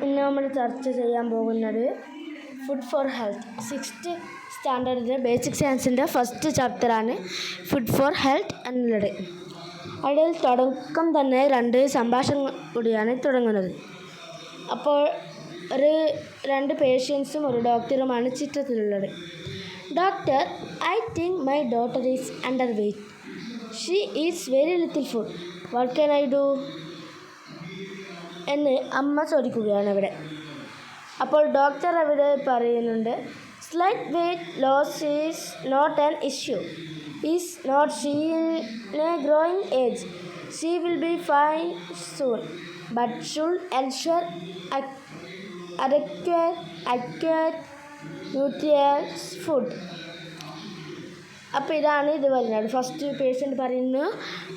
ഇന്ന് നമ്മൾ ചർച്ച ചെയ്യാൻ പോകുന്നത് ഫുഡ് ഫോർ ഹെൽത്ത്. 6th സ്റ്റാൻഡേർഡിലെ ബേസിക് സയൻസിൻ്റെ ഫസ്റ്റ് ചാപ്റ്ററാണ് ഫുഡ് ഫോർ ഹെൽത്ത് എന്നുള്ളത്. അതിൽ തുടക്കം തന്നെ 2 സംഭാഷണം കൂടിയാണ് തുടങ്ങുന്നത്. അപ്പോൾ 2 പേഷ്യൻസും ഒരു ഡോക്ടറുമാണ് ചിത്രത്തിലുള്ളത്. Doctor, I think my daughter is underweight. She eats very little food. What can I do എന്ന് അമ്മ ചോദിക്കുകയാണ് ഇവിടെ. അപ്പോൾ ഡോക്ടർ അവിടെ പറയുന്നുണ്ട്, slight weight loss is not an issue. Is not she in a growing age. She will be fine soon, but should ensure adequate nutrients food. അപ്പോൾ ഇതാണ് ഇത് പറയുന്നത്. ഫസ്റ്റ് പേഷ്യൻ്റ് പറയുന്നു,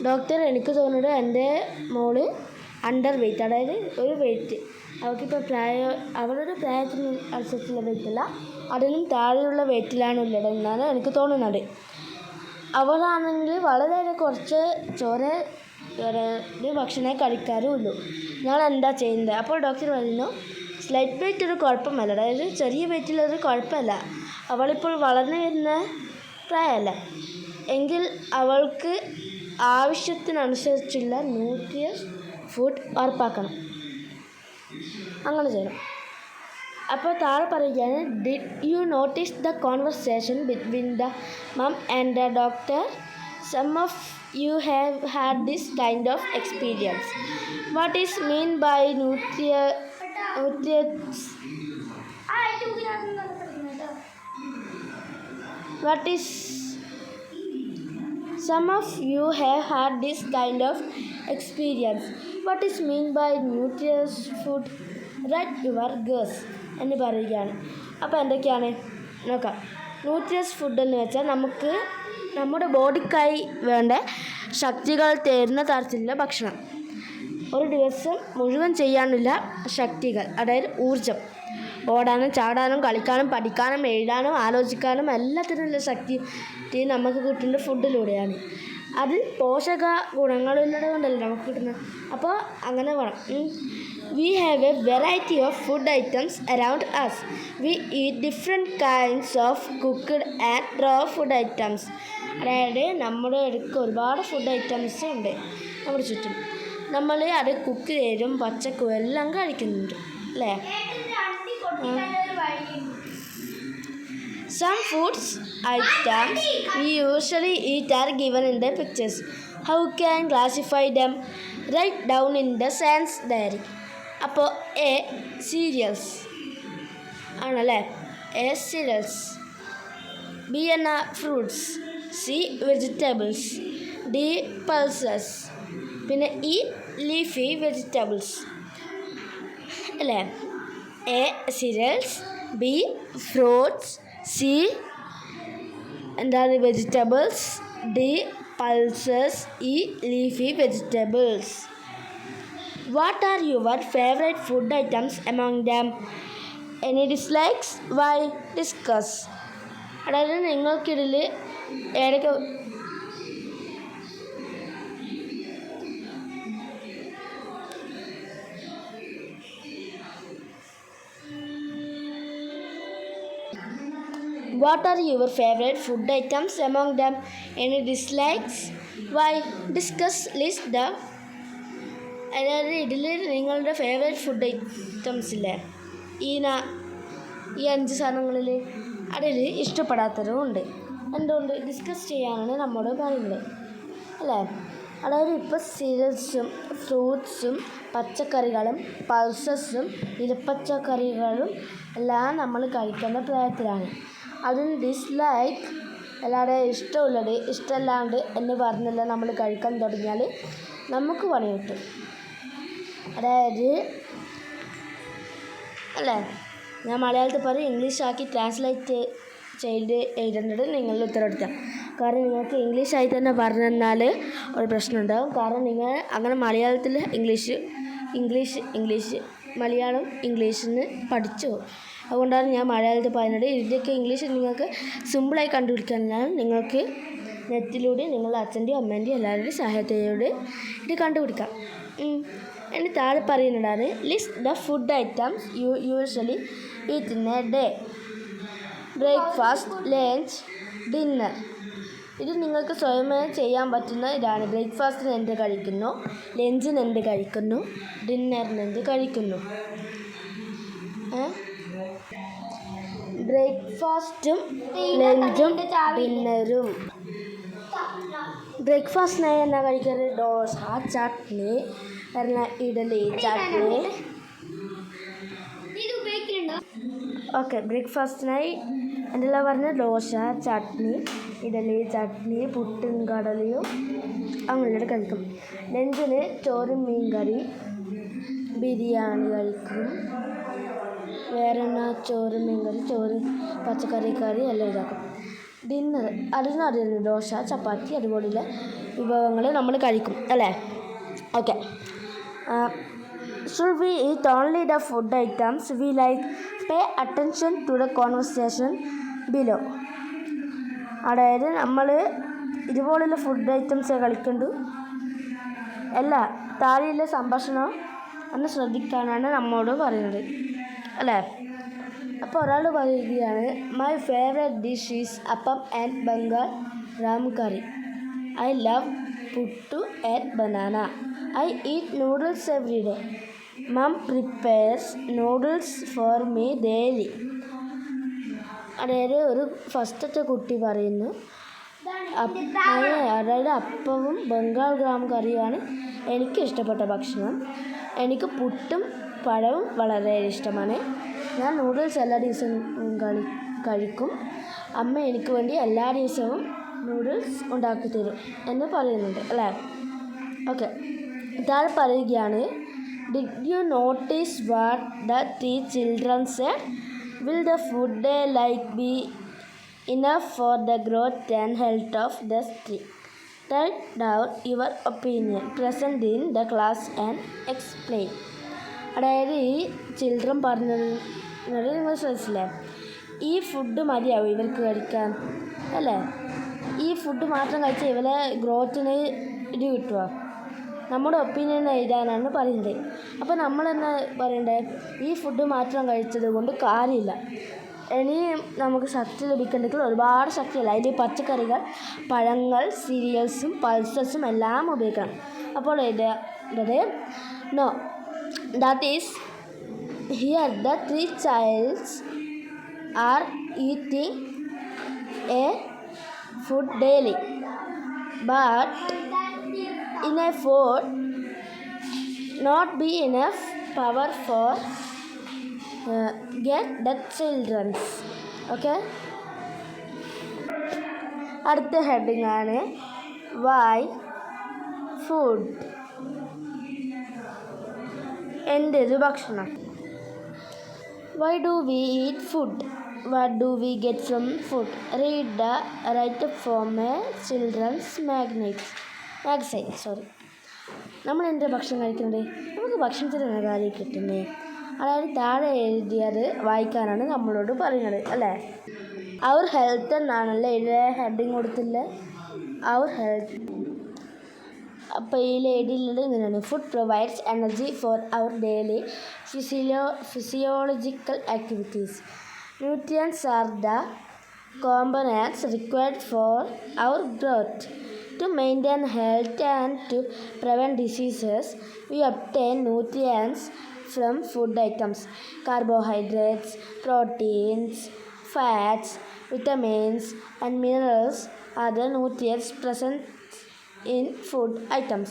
ഡോക്ടർ, എനിക്ക് തോന്നുന്നത് എൻ്റെ മോള് അണ്ടർ വെയ്റ്റ്, അതായത് ഒരു വെയ്റ്റ്, അവൾക്കിപ്പോൾ അവളുടെ പ്രായത്തിന് അനുസരിച്ചുള്ള വെയ്റ്റല്ല, അതിനും താഴെയുള്ള വെയ്റ്റിലാണ് ഉള്ളത് എന്നാണ് എനിക്ക് തോന്നുന്നത്. അവളാണെങ്കിൽ വളരെ കുറച്ച് ചോറ് ഭക്ഷണമേ കഴിക്കാറുള്ളൂ. ഞാൻ എന്താ ചെയ്യുന്നത്? അപ്പോൾ ഡോക്ടർ പറയുന്നു, സ്ലൈറ്റ് വെയ്റ്റ് ഒരു കുഴപ്പമല്ല, അതായത് ചെറിയ വെയ്റ്റുള്ളൊരു കുഴപ്പമല്ല. അവളിപ്പോൾ വളർന്നു വരുന്ന പ്രായമല്ല എങ്കിൽ അവൾക്ക് ആവശ്യത്തിനനുസരിച്ചുള്ള ന്യൂട്രിയസ് ഫുഡ് ഉറപ്പാക്കണം. അങ്ങനെ ചെയ്യണം. അപ്പോൾ താഴെ പറയുകയാണ്, did you notice the conversation between the mum and the doctor? Some of you have had this kind of experience. What is mean by nutrients? What is some of you have had this kind of experience. What is mean by nutritious food? Write your guess എന്ന് പറയുകയാണ്. അപ്പോൾ എന്തൊക്കെയാണ് നോക്കാം. ന്യൂട്രിയസ് food എന്ന് വെച്ചാൽ നമുക്ക് നമ്മുടെ ബോഡിക്കായി വേണ്ട ശക്തികൾ തരുന്ന തരത്തിലുള്ള ഭക്ഷണം, ഒരു ദിവസം മുഴുവൻ ചെയ്യാനുള്ള ശക്തികൾ, അതായത് ഊർജം, ഓടാനും ചാടാനും കളിക്കാനും പഠിക്കാനും എഴുതാനും ആലോചിക്കാനും എല്ലാത്തിനുള്ള ശക്തി നമുക്ക് കിട്ടുന്ന ഫുഡിലൂടെയാണ്. അതിൽ പോഷക ഗുണങ്ങളുള്ളത് കൊണ്ടല്ലേ നമുക്ക് കിട്ടുന്നത്. അപ്പോൾ അങ്ങനെ വേണം. We have a variety of food items around us. We eat different kinds of cooked and raw food items. അതായത് നമ്മുടെ അടുക്ക് ഒരുപാട് ഫുഡ് ഐറ്റംസ് ഉണ്ട് നമ്മുടെ ചുറ്റും. നമ്മൾ അത് കുക്ക് ചെയ്തും പച്ചക്കും എല്ലാം കഴിക്കുന്നുണ്ട് അല്ലേ? Some foods items we usually eat are given in the pictures. How can classify them? Write down in the science diary. അപ്പോൾ A cereals ആണല്ലേ, A cereals. B എന്ന fruits. C vegetables. D pulses. പിന്നെ E leafy vegetables അല്ലേ? A cereals, B fruits, C എന്താണ് vegetables, D pulses, E leafy vegetables. What are your favorite food items among them? Any dislikes? Why? Discuss. അതായത് നിങ്ങൾക്കിതിൽ ഏതൊക്കെ What are your favorite food items among them? Any dislikes? Why? Discuss. List the. അതായത് ഇതിൽ നിങ്ങളുടെ favourite food items ഇല്ലേ, ഈ 5 സാധനങ്ങളിൽ അതിൽ ഇഷ്ടപ്പെടാത്തതും ഉണ്ട്. എന്തുകൊണ്ട്? ഡിസ്കസ് ചെയ്യാനാണ് നമ്മോട് പറയുന്നത് അല്ലേ? അതായത് ഇപ്പോൾ സീരിയൽസും ഫ്രൂട്ട്സും പച്ചക്കറികളും പൾസസും ഇലപ്പച്ചക്കറികളും എല്ലാം നമ്മൾ കഴിക്കുന്ന പ്രായത്തിലാണ്. അതിന് ഡിസ്ലൈക്ക് അല്ലാതെ ഇഷ്ടമുള്ളത് ഇഷ്ടമല്ലാണ്ട് എന്ന് പറഞ്ഞല്ല നമ്മൾ കഴിക്കാൻ തുടങ്ങിയാൽ നമുക്ക് പണി കിട്ടും. അതായത് അല്ലേ, ഞാൻ മലയാളത്തിൽ പറയും, ഇംഗ്ലീഷാക്കി ട്രാൻസ്ലേറ്റ് ചെയ്ത് എഴുതേണ്ടത് നിങ്ങളുടെ ഉത്തരവാദിത്തം. കാരണം നിങ്ങൾക്ക് ഇംഗ്ലീഷായി തന്നെ പറഞ്ഞു തന്നാൽ ഒരു പ്രശ്നം ഉണ്ടാകും. കാരണം നിങ്ങൾ അങ്ങനെ മലയാളത്തിൽ ഇംഗ്ലീഷ് മലയാളം ഇംഗ്ലീഷിൽ പഠിച്ചു. അതുകൊണ്ടാണ് ഞാൻ മലയാളത്തിൽ പറയുന്നത്. ഇതൊക്കെ ഇംഗ്ലീഷ് നിങ്ങൾക്ക് സിമ്പിളായി കണ്ടുപിടിക്കാനാണ് നിങ്ങൾക്ക് നെറ്റിലൂടെ നിങ്ങളുടെ അച്ഛൻ്റെയും അമ്മേൻ്റെയും എല്ലാവരുടെയും സഹായത്തോടെ ഇത് കണ്ടുപിടിക്കാം. ഇനി താഴെ പറയുന്നതാണ് list the food items you usually eat in A day. Breakfast, lunch, dinner. ഇത് നിങ്ങൾക്ക് സ്വയമേ ചെയ്യാൻ പറ്റുന്ന ഇതാണ്. ബ്രേക്ക്ഫാസ്റ്റിന് എന്ത് കഴിക്കുന്നു, ലഞ്ചിന് എന്ത് കഴിക്കുന്നു, ഡിന്നറിന് എന്ത് കഴിക്കുന്നു. ബ്രേക്ക്ഫാസ്റ്റും ലഞ്ചും ഡിന്നറും. ബ്രേക്ക്ഫാസ്റ്റിനായി എന്നാ കഴിക്കാറ്? ദോശ, ചട്നി, ഇഡലി, ചട്നി. ഓക്കെ, ബ്രേക്ക്ഫാസ്റ്റിനായി എന്തെല്ലാം പറഞ്ഞത്? ദോശ, ചട്നി, ഇഡലി, ചട്നി, പുട്ടും കടലയും അങ്ങനെ കഴിക്കും. ലഞ്ചിന് ചോറും മീൻ കറി, ബിരിയാണി കഴിക്കും. വേറെ എന്നാ? ചോറ്, മീൻ കറി, ചോറ്, പച്ചക്കറി കറി എല്ലാം ഇതാക്കും. ഡിന്നർ അതിനറിയുന്നു ദോശ, ചപ്പാത്തി അതുപോലുള്ള വിഭവങ്ങൾ നമ്മൾ കഴിക്കും അല്ലേ? Okay. Should we eat only the food items we like? Pay attention to the conversation below. അതായത് നമ്മൾ ഇതുപോലുള്ള ഫുഡ് ഐറ്റംസേ കഴിക്കണ്ടു അല്ല, താഴെയുള്ള സംഭാഷണം ഒന്ന് ശ്രദ്ധിക്കാനാണ് നമ്മോട് പറയുന്നത് അല്ലേ? അപ്പോൾ ഒരാൾ പറയുകയാണ്, മൈ ഫേവറേറ്റ് ഡിഷ് ഈസ് അപ്പം and Bengal Ram curry. I love puttu and banana. I eat noodles every day. Mom prepares noodles for me daily. അതായത് ഒരു ഫസ്റ്റത്തെ കുട്ടി പറയുന്നു, അതായത് അപ്പവും ബംഗാൾ ഗ്രാം കറിയാണ് എനിക്ക് ഇഷ്ടപ്പെട്ട ഭക്ഷണം. എനിക്ക് പുട്ടും പഴവും വളരെ ഇഷ്ടമാണ്. ഞാൻ നൂഡിൽസ് എല്ലാ ദിവസവും കഴിക്കും. അമ്മ എനിക്ക് വേണ്ടി എല്ലാ ദിവസവും നൂഡിൽസ് ഉണ്ടാക്കി തരും എന്ന് പറയുന്നുണ്ട് അല്ലേ? ഓക്കെ, താഴെ പറയുകയാണ്, did you notice what the 3 children said? Will the food they like be enough for the growth and health of the tree? Write down your opinion, present in the class and explain. അതായത് ഈ children പറഞ്ഞത് നിങ്ങൾ ശ്രദ്ധിച്ചില്ലേ? ഈ food മതിയാവും ഇവർക്ക് കഴിക്കാൻ അല്ലേ? ഈ ഫുഡ് മാത്രം കഴിച്ചാൽ ഇവരെ ഗ്രോത്തിന് ഇത് കിട്ടുമോ? നമ്മുടെ ഒപ്പീനിയൻ എഴുതാനാണ് പറയുന്നത്. അപ്പോൾ നമ്മളെന്നാ പറയണ്ടേ? ഈ ഫുഡ് മാത്രം കഴിച്ചത് കൊണ്ട് കാര്യമില്ല. ഇനിയും നമുക്ക് ശക്തി ലഭിക്കണമെങ്കിൽ ഒരുപാട് ശക്തിയല്ല, അതിൽ പച്ചക്കറികൾ, പഴങ്ങൾ, സീരിയൽസും പൾസസും എല്ലാം ഉപയോഗിക്കണം. അപ്പോൾ എഴുതേണ്ടത് no, that is here the 3 childs are eating a food daily, but in a food not be enough power for get the children. Okay, അടുത്ത ഹെഡിങ് ആണ് വൈ ഫുഡ്. എന്റേത് ഭക്ഷണം. Why do we eat food? What do we get from food? Read the write-up from a children's magazine. നമ്മൾ എന്ത് ഭക്ഷണം കഴിക്കുന്നത്? നമുക്ക് ഭക്ഷണത്തിൽ നിന്ന് കാര്യം കിട്ടുന്നത്. അതായത് താഴെ എഴുതിയത് വായിക്കാനാണ് നമ്മളോട് പറയുന്നത് അല്ലേ? അവർ ഹെൽത്ത് എന്നാണല്ലേ ഇതിലെ ഹെഡിങ് കൊടുത്തില്ല? അവർ ഹെൽത്ത്. അപ്പോൾ ഈ എഴുതിയുള്ളത് ഇങ്ങനെയാണ്, food provides energy four our daily physiological activities. Nutrients are the components required for our growth. To maintain health and to prevent diseases, we obtain nutrients from food items. Carbohydrates, proteins, fats, vitamins, and minerals are the nutrients present in food items.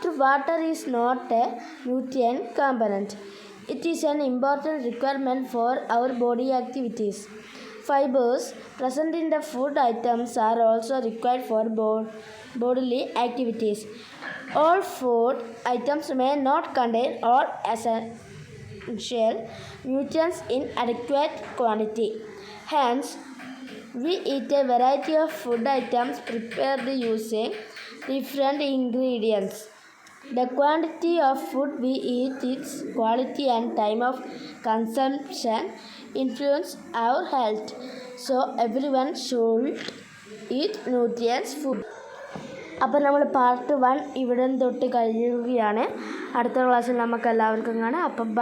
True, water is not a nutrient component. It is an important requirement for our body activities. Fibers present in the food items are also required for bodily activities. All food items may not contain all essential nutrients in adequate quantity. Hence, we eat a variety of food items prepared using different ingredients. The quantity of food we eat, its quality and time of consumption influence our health. So everyone should eat nutritious food. അപ്പോൾ നമ്മൾ part 1 ഇവിടെ തൊട്ട് കഴിയുകയാണ്. അടുത്ത ക്ലാസ്സിൽ നമുക്ക് എല്ലാവർക്കും കാണാം. അപ്പം